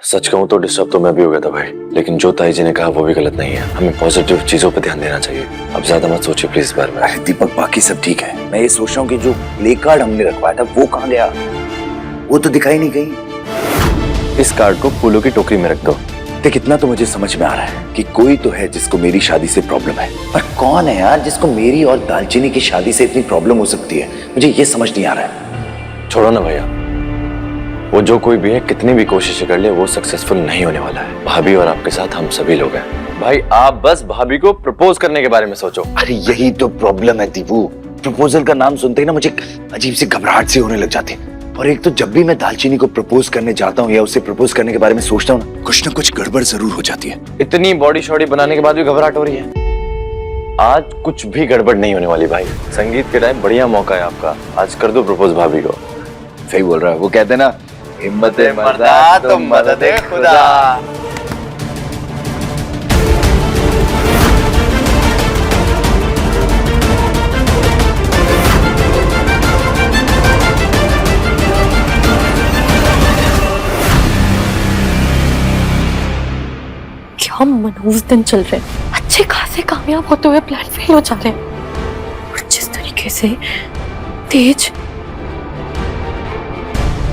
सच कहूँ तो डिस्टर्ब तो मैं भी हो गया था भाई, लेकिन जो ताई जी ने कहा वो भी गलत नहीं है। हमें पॉजिटिव चीजों पर ध्यान देना चाहिए। अब ज्यादा मत सोचिए प्लीज इस बारे में। अरे दीपक, बाकी सब ठीक है। मैं ये सोच रहा हूँ कि जो प्ले कार्ड हमने रखवाया था वो कहाँ गया? वो तो दिखाई नहीं कहीं। इस कार्ड को फूलों की टोकरी में रख दो। देख, इतना तो मुझे समझ में आ रहा है कि कोई तो है जिसको मेरी शादी से प्रॉब्लम है, पर कौन है यार जिसको मेरी और दालचीनी की शादी से इतनी प्रॉब्लम हो सकती है? मुझे ये समझ नहीं आ रहा है। छोड़ो ना भैया, वो जो कोई भी है कितनी भी कोशिशें कर ले वो सक्सेसफुल नहीं होने वाला है। भाभी और आपके साथ हम सभी लोग हैं। भाई आप बस भाभी को प्रपोज करने के बारे में सोचो। अरे यही तो प्रॉब्लम है दीपू। प्रपोजल का नाम सुनते ही ना मुझे अजीब सी घबराहट सी होने लग जाती है। और एक तो जब भी मैं दालचीनी को प्रपोज करने जाता हूँ या उसे प्रपोज करने के बारे में सोचता हूँ ना कुछ गड़बड़ जरूर हो जाती है। इतनी बॉडी शॉडी बनाने के बाद भी घबराहट हो रही है। आज कुछ भी गड़बड़ नहीं होने वाली भाई। संगीत के टाइम बढ़िया मौका है आपका, आज कर दो प्रपोज भाभी को। सही बोल रहा है, वो कहते हैं ना, हिम्मत मर्दा तो मदद खुदा। क्या मनहूस दिन चल रहे हैं। अच्छे खासे कामयाब होते हुए प्लान फेल हो जा रहे हैं। और जिस तरीके से तेज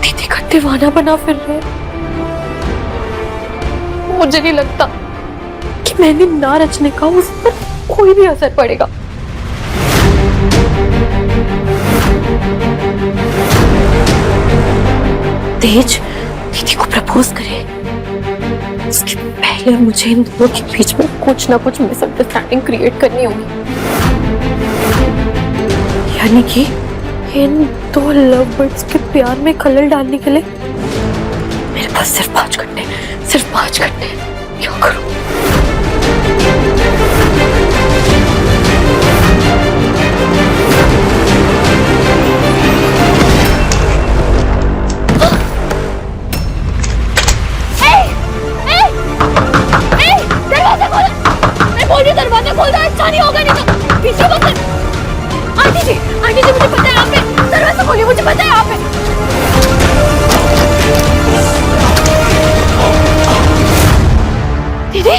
दीदी का दीवाना बना फिर रहे हैं, मुझे नहीं लगता कि मेहंदी ना रचने का उस पर कोई भी असर पड़ेगा। तेज दीदी को प्रपोज करे उसके पहले मुझे इन दोनों के बीच में कुछ ना कुछ मिसअंडरस्टैंडिंग क्रिएट करनी होगी। यानी कि इन दो लव बर्ड्स के प्यार में खलल डालने के लिए मेरे पास सिर्फ 5 घंटे, सिर्फ 5 घंटे। क्या करूं? दरवाजा खोल दो, अच्छा नहीं होगा। नहीं तो पीछे मत। आंटी जी मुझे पता है आप पे। दरवाजा खोलिए, मुझे पता है आप पे। दीदी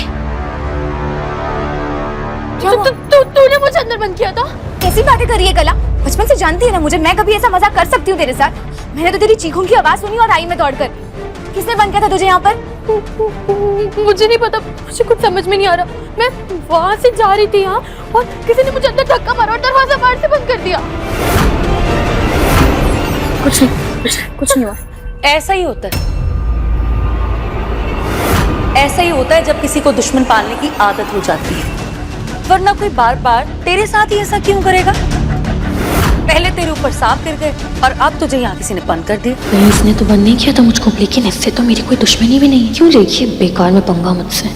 तूने मुझे अंदर बंद किया था? कैसी बातें कर रही है कला? बचपन से जानती है ना मुझे, मैं कभी ऐसा मजाक कर सकती हूँ तेरे साथ? मैंने तो तेरी चीखों की आवाज सुनी और आई मैं दौड़कर। किसने बंद किया था तुझे यहाँ पर? मुझे नहीं पता, मुझे कुछ समझ में नहीं आ रहा। मैं वहां से जा रही थी यहाँ और किसी ने मुझे अंदर धक्का मारा और दरवाजा बाहर से बंद कर दिया। कुछ नहीं हुआ। ऐसा ही होता है, ऐसा ही होता है जब किसी को दुश्मन पालने की आदत हो जाती है। वरना कोई बार बार तेरे साथ ही ऐसा क्यों करेगा? पहले तेरे ऊपर सांप गिर गए और अब तुझे यहाँ किसी ने बंद कर दिया। नहीं, इसने तो बंद नहीं किया था मुझको, लेकिन इससे तो मेरी कोई दुश्मनी भी नहीं है। क्यों लेगी बेकार में पंगा मुझसे?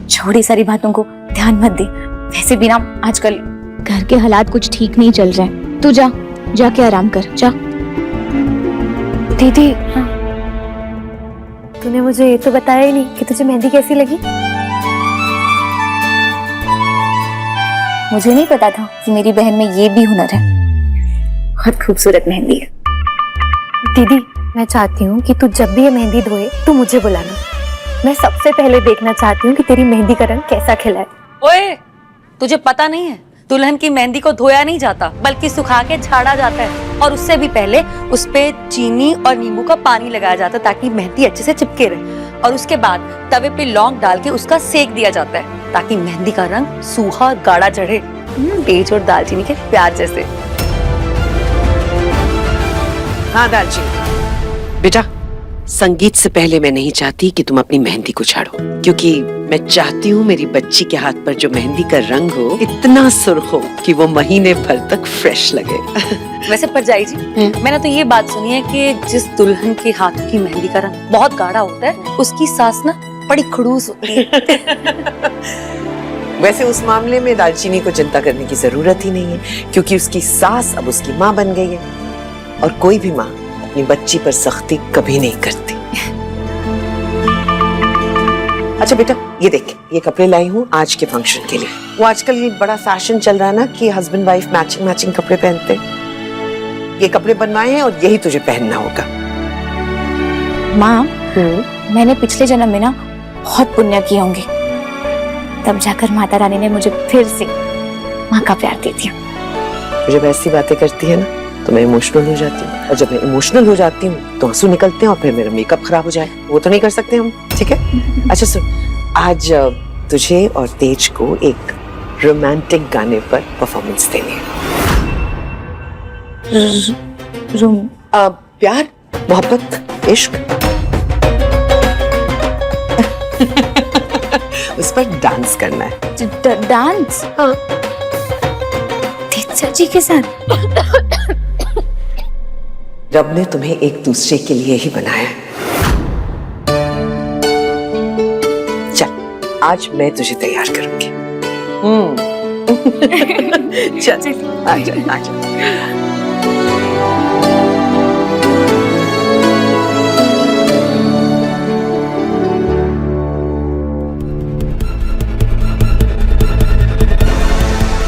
छोड़ी सारी बातों को, ध्यान मत दे। वैसे भी ना आजकल घर के हालात कुछ ठीक नहीं चल रहे हैं। तू जाके आराम कर जा। दीदी, हाँ, तूने मुझे ये तो बताया ही नहीं कि तुझे मेहंदी कैसी लगी। मुझे नहीं पता था कि मेरी बहन में ये भी हुनर है। बहुत खूबसूरत मेहंदी है। दीदी मैं चाहती हूँ कि तू जब भी ये मेहंदी धोए तो मुझे बुलाना। मैं सबसे पहले देखना चाहती हूँ कि तेरी मेहंदी का रंग कैसा खिला है। ओए, तुझे पता नहीं है, दुल्हन की मेहंदी को धोया नहीं जाता बल्कि सुखा के झाड़ा जाता है। और उससे भी पहले उस पे चीनी और नींबू का पानी लगाया जाता है ताकि मेहंदी अच्छे से चिपके रहे। और उसके बाद तवे पे लौंग डाल के उसका सेक दिया जाता है ताकि मेहंदी का रंग सूखा और गाढ़ा चढ़े, तेज और दालचीनी के प्यार जैसे। हाँ दालचीनी बेटा, संगीत से पहले मैं नहीं चाहती कि तुम अपनी मेहंदी को झाड़ो, क्योंकि मैं चाहती हूँ मेरी बच्ची के हाथ पर जो मेहंदी का रंग हो इतना सुर्ख हो कि वो महीने भर तक फ्रेश लगे। वैसे परजाई जी, मैंने तो ये बात सुनी है कि जिस दुल्हन के हाथ की मेहंदी का रंग बहुत गाढ़ा होता है उसकी सास ना बड़ी खड़ूस होती है। वैसे उस मामले में दालचीनी को चिंता करने की जरूरत ही नहीं है, क्योंकि उसकी सास अब उसकी माँ बन गई है और कोई भी माँ अपनी बच्ची पर सख्ती कभी नहीं करती। अच्छा बेटा, ये देख, ये कपड़े लाई हूँ आज के फंक्शन के लिए। वो आजकल ये बड़ा फैशन चल रहा है ना कि हस्बैंड वाइफ मैचिंग कपड़े पहनते हैं। ये कपड़े बनवाए हैं और यही तुझे पहनना होगा। माँ, मैंने पिछले जन्म में ना बहुत पुण्य किए होंगे, तब जाकर माता रानी ने मुझे फिर से माँ का प्यार दे दिया। जब ऐसी बातें करती है ना तो मैं इमोशनल हो जाती हूँ, और जब मैं इमोशनल हो जाती हूँ तो आंसू निकलते हैं और फिर मेरा मेकअप खराब हो जाए। वो तो नहीं कर सकते हम, ठीक है? अच्छा सुन, आज तुझे और तेज को एक रोमांटिक गाने पर परफॉर्मेंस देनी है। रूम प्यार, मोहब्बत, इश्क उस पर डांस करना है। डांस? हाँ। तेज सर जी के साथ? रब ने तुम्हें एक दूसरे के लिए ही बनाया है। चल, आज मैं तुझे तैयार करूंगी। चल, आजा, आजा।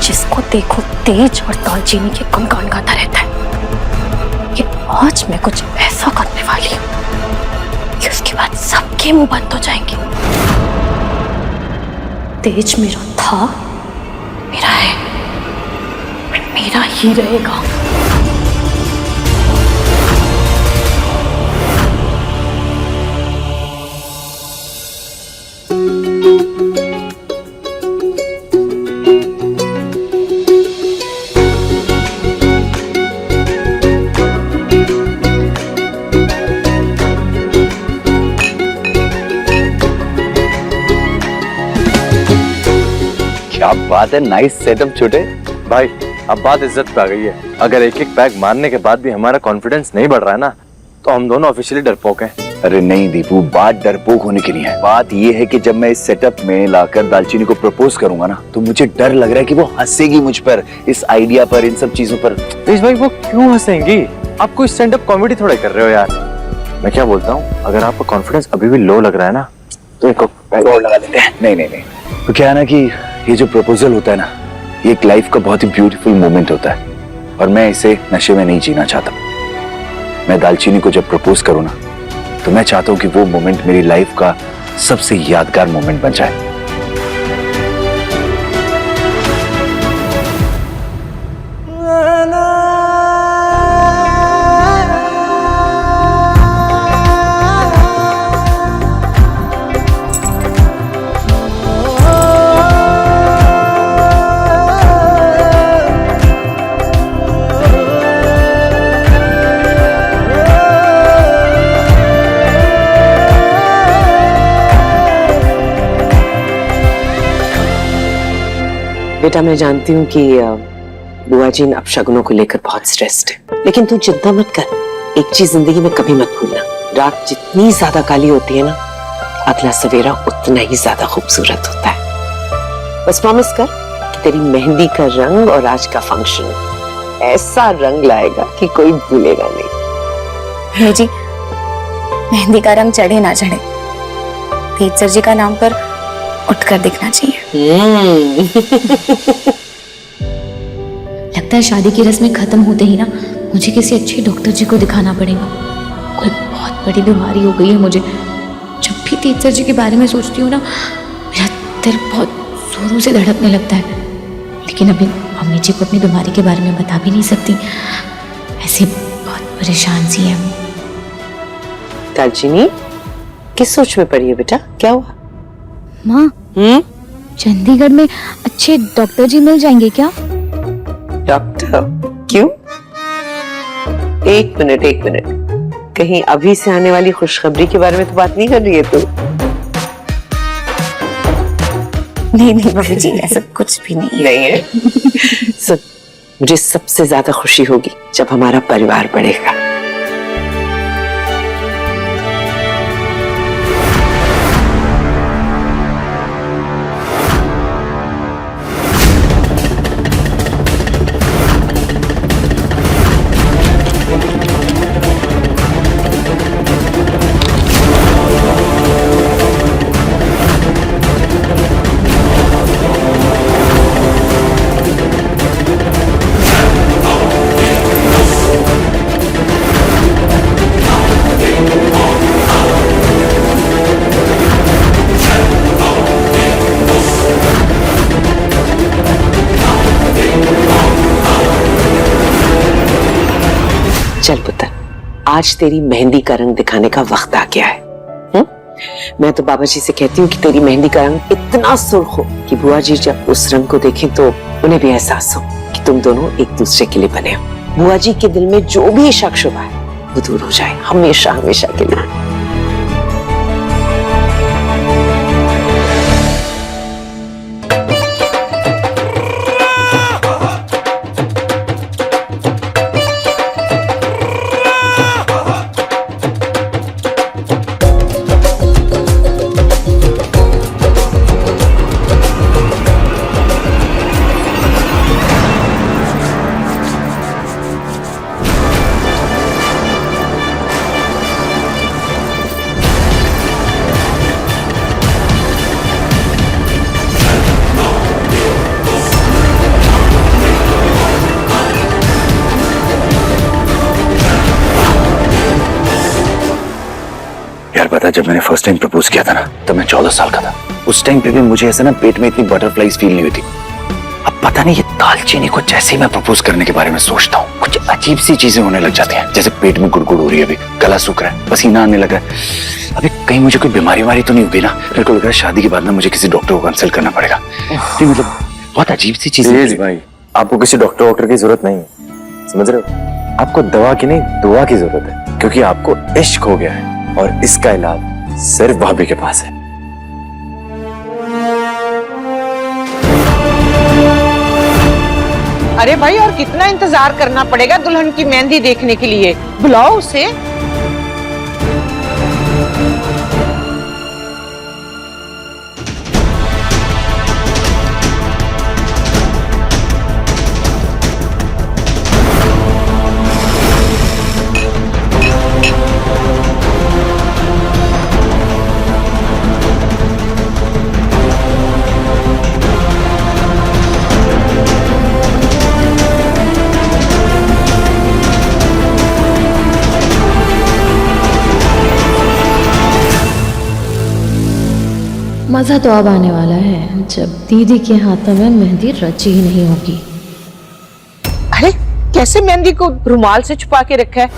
जिसको देखो तेज और दालचीनी के गुणगान गाता रहता है, कि आज मैं कुछ ऐसा करने वाली हूँ कि उसके बाद सबके मुंह बंद हो जाएंगे। तेज मेरा था, मेरा है, और मेरा ही रहेगा। क्या बात है, नाइस सेटअप छोटे भाई। अब बात इज्जत पे आ गई है। अगर एक एक पैग मारने के बाद भी हमारा कॉन्फिडेंस नहीं बढ़ रहा है ना, तो हम दोनों ऑफिशियली डरपोक हैं। अरे नहीं दीपू, बात डरपोक होने की नहीं है। बात ये है कि जब मैं इस सेटअप में लाकर दालचीनी को प्रपोज करूंगा ना, तो मुझे डर लग रहा है कि वो हंसेगी मुझ पर, इस आइडिया पर, इन सब चीजों पर। तेज भाई, वो क्यों हंसेंगी? आप कोई स्टैंड अप कॉमेडी थोड़ा कर रहे हो यार। मैं क्या बोलता हूँ, अगर आपका कॉन्फिडेंस अभी भी लो लग रहा है ना, तो एक पैग और लगा देते हैं। नहीं, तो क्या है ना कि ये जो प्रपोजल होता है ना, ये एक लाइफ का बहुत ही ब्यूटीफुल मोमेंट होता है, और मैं इसे नशे में नहीं जीना चाहता। मैं दालचीनी को जब प्रपोज करूँ ना, तो मैं चाहता हूँ कि वो मोमेंट मेरी लाइफ का सबसे यादगार मोमेंट बन जाए। बेटा, मैं जानती हूँ कि बुआ जी इन अपशगुनों को लेकर बहुत स्ट्रेस्ड है, लेकिन तू चिंता मत कर। एक चीज जिंदगी में कभी मत भूलना, रात जितनी ज्यादा काली होती है ना, अगला सवेरा उतना ही ज्यादा खूबसूरत होता है। बस प्रॉमिस कर कि तेरी मेहंदी का रंग और आज का फंक्शन ऐसा रंग लाएगा कि कोई भूलेगा नहीं। है जी, मेहंदी का रंग चढ़े ना चढ़े, तेज सर जी का नाम पर उठकर दिखना चाहिए। लगता है शादी की रस्में खत्म होते ही ना मुझे किसी अच्छे डॉक्टर जी को दिखाना पड़ेगा। कोई बहुत बड़ी बीमारी हो गई है मुझे। जब भी तेज सर जी के बारे में सोचती हूँ ना, मेरा दिल बहुत जोरों से धड़कने लगता है। लेकिन अभी अम्मी जी को अपनी बीमारी के बारे में बता भी नहीं सकती, ऐसे बहुत परेशान सी है। दालचीनी किस सोच में पड़ी है बेटा, क्या हुआ? माँ, चंडीगढ़ में अच्छे डॉक्टर जी मिल जाएंगे क्या? डॉक्टर? क्यों? एक मिनट, कहीं अभी से आने वाली खुशखबरी के बारे में तो बात नहीं कर रही है तू? नहीं भाभी जी, ऐसा कुछ भी नहीं है। सुन, मुझे सबसे ज्यादा खुशी होगी जब हमारा परिवार बढ़ेगा। आज तेरी मेहंदी का रंग दिखाने का वक्त आ गया है। मैं तो बाबा जी से कहती हूँ कि तेरी मेहंदी का रंग इतना सुर्ख हो कि बुआ जी जब उस रंग को देखें तो उन्हें भी एहसास हो कि तुम दोनों एक दूसरे के लिए बने हो। बुआ जी के दिल में जो भी शक शुबा है वो दूर हो जाए, हमेशा हमेशा के लिए। यार पता, जब मैंने फर्स्ट टाइम प्रपोज किया था ना, तब मैं 14 साल का था। उस टाइम पे भी मुझे ऐसा ना पेट में इतनी बटरफ्लाईज फील नहीं हुई थी। अब पता नहीं, ये दालचीनी को जैसे ही मैं प्रपोज करने के बारे में सोचता हूँ, कुछ अजीब सी चीजें होने लग जाती हैं। जैसे पेट में गुड़गुड़ हो रही है, अभी गला सूख रहा है, पसीना आने लगा है। अभी कहीं मुझे कोई बीमारी तो नहीं होगी ना? मेरे को लग रहा है शादी के बाद ना मुझे किसी डॉक्टर को कंसल्ट करना पड़ेगा। मतलब बहुत अजीब सी चीजें। भाई आपको किसी डॉक्टर की जरूरत नहीं है, समझ रहे हो? आपको दवा की नहीं, दुआ की जरूरत है, क्योंकि आपको इश्क हो गया है और इसका इलाज सिर्फ भाभी के पास है। अरे भाई, और कितना इंतजार करना पड़ेगा दुल्हन की मेहंदी देखने के लिए? बुलाओ उसे। मज़ा तो अब आने वाला है जब दीदी के हाथों में मेहंदी रची ही नहीं होगी। अरे कैसे मेहंदी को रुमाल से छुपा के रखा है,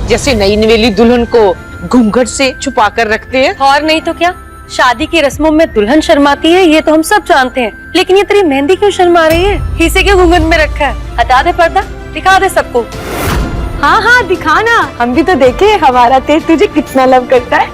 जैसे नई नवेली दुल्हन को घूंघट से छुपा कर रखते हैं। और नहीं तो क्या, शादी की रस्मों में दुल्हन शर्माती है, ये तो हम सब जानते हैं, लेकिन ये तेरी मेहंदी क्यों शर्मा रही है? इसे क्यों घूंघट में रखा है? हटा दे पर्दा, दिखा दे सबको। हाँ हाँ दिखाना, हम भी तो देखे हमारा तेज तुझे कितना लव करता है।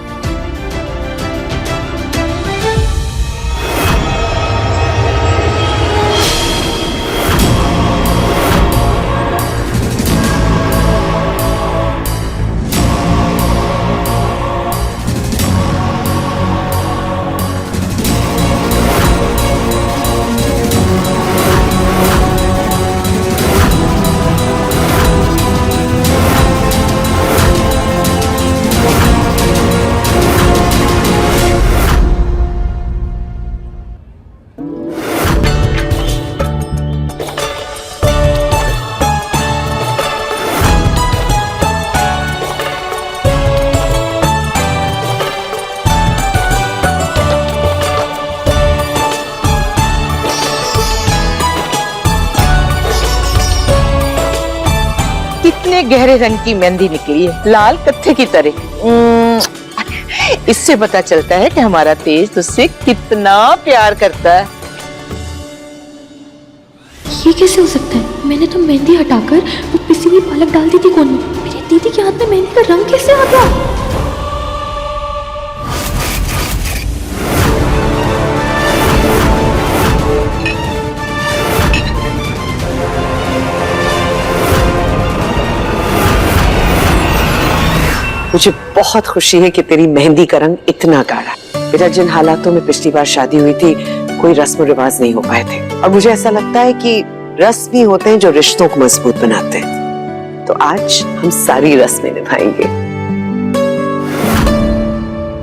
कितने गहरे रंग की मेहंदी निकली है, लाल कत्थे की तरह। इससे पता चलता है कि हमारा तेज तुझसे कितना प्यार करता है। ये कैसे हो सकता है? मैंने तो मेहंदी हटाकर वो पिसी हुई पालक डाल दी थी कोन में। मेरी दीदी के हाथ में मेहंदी का रंग कैसे आ गया? मुझे बहुत खुशी है कि तेरी मेहंदी का रंग इतना गाढ़ा है। बेटा, जिन हालातों में पिछली बार शादी हुई थी, कोई रस्म रिवाज नहीं हो पाए थे, और मुझे ऐसा लगता है कि रस्म ही होते हैं जो रिश्तों को मजबूत बनाते हैं। तो आज हम सारी रस्में निभाएंगे।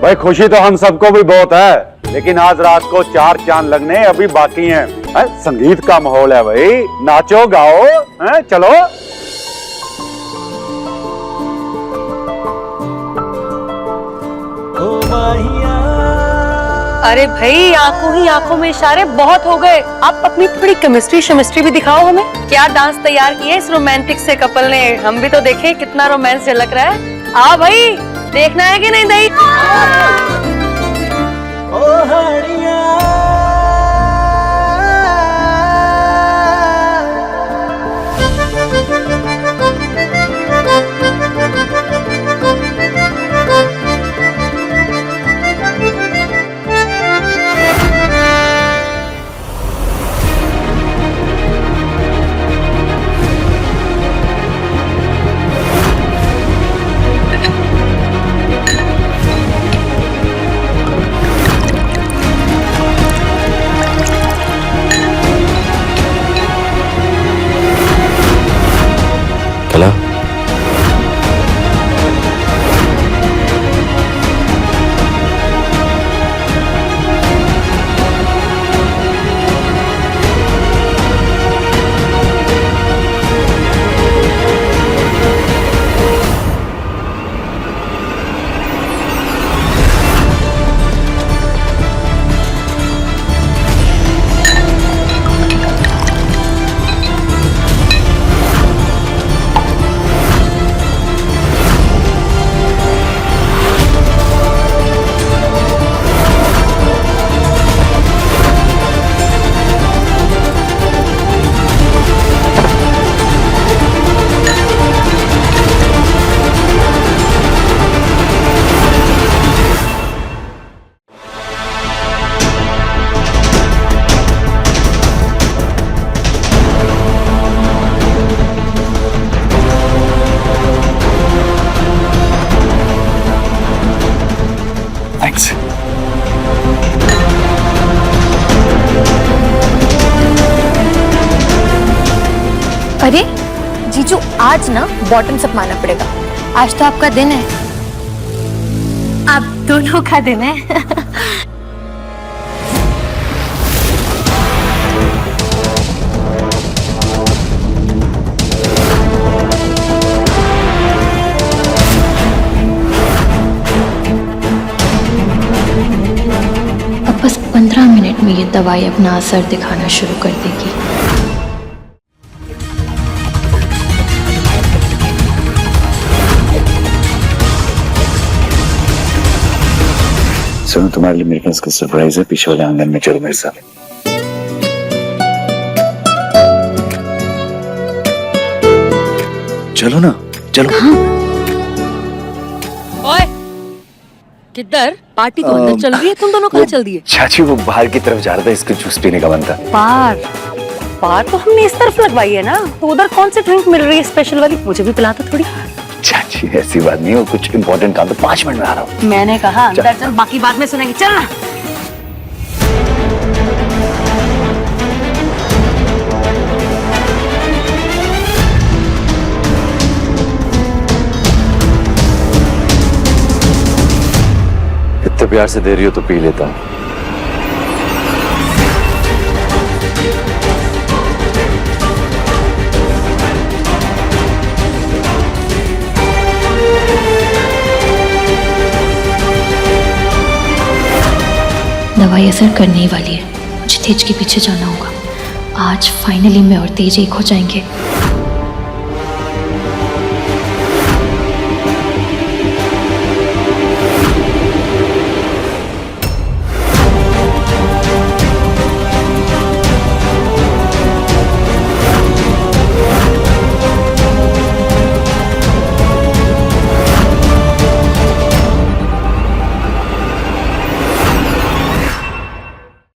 भाई खुशी तो हम सबको भी बहुत है, लेकिन आज रात को 4 चांद लगने अभी बाकी हैं। संगीत का माहौल है भाई, नाचो गाओ, चलो। अरे भाई आंखों ही आंखों में इशारे बहुत हो गए, आप अपनी थोड़ी केमिस्ट्री भी दिखाओ हमें। क्या डांस तैयार किए इस रोमांटिक से कपल ने, हम भी तो देखें कितना रोमांस झलक रहा है। आओ भाई, देखना है कि नहीं दही? कला, थैंक्स। अरे जीजू, आज ना बॉटम्स अप मारना पड़ेगा। आज तो आपका दिन है, आप दोनों का दिन है। अब बस 15 मिनट में ये दवाई अपना असर दिखाना शुरू कर देगी। सुनो, तुम्हारे लिए मेरे पास का सरप्राइज है। पीछे वाले आंगन में चलो मेरे साथ। चलो ना, चलो। ओए, किधर? पार्टी तो अंदर चल रही है, तुम दोनों कहाँ चल दिए? चाची वो बाहर की तरफ जा रहा था, इसको जूस पीने का मन था। बार तो हमने इस तरफ लगवाई है ना, तो उधर कौन सी ड्रिंक मिल रही है स्पेशल वाली? मुझे भी पिला दो थोड़ी। चाची ऐसी बात नहीं है, वो कुछ इंपॉर्टेंट काम था, 5 मिनट में आ रहा हूँ। मैंने कहा अंदर चल, बाकी बाद में सुनेंगे। चल ना। इतने प्यार से दे रही हो तो पी लेता हूँ। दवाई असर करने ही वाली है, मुझे तेज के पीछे जाना होगा। आज फाइनली मैं और तेज एक हो जाएंगे।